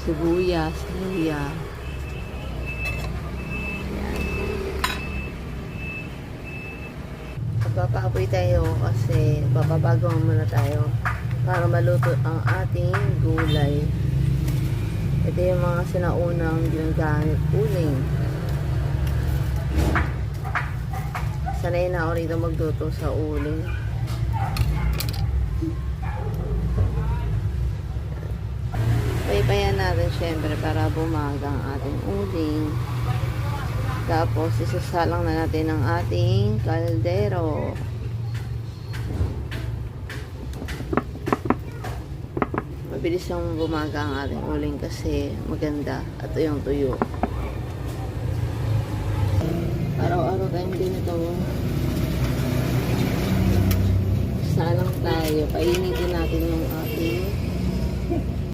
sibuyas, luya. Yan. Magpapaapoy tayo kasi papabago muna tayo para maluto ang ating gulay. Ito yung mga sinaunang ginagamit uling. Sanay na ako rito magluto sa uling. Paypayan natin syempre para bumaga ang ating uling. Tapos isasalang na natin ang ating kaldero. Mabilis yung bumaga ang ating uling kasi maganda at yung tuyo. Araw-araw tayong ganito. Salang tayo. Painitin natin yung ating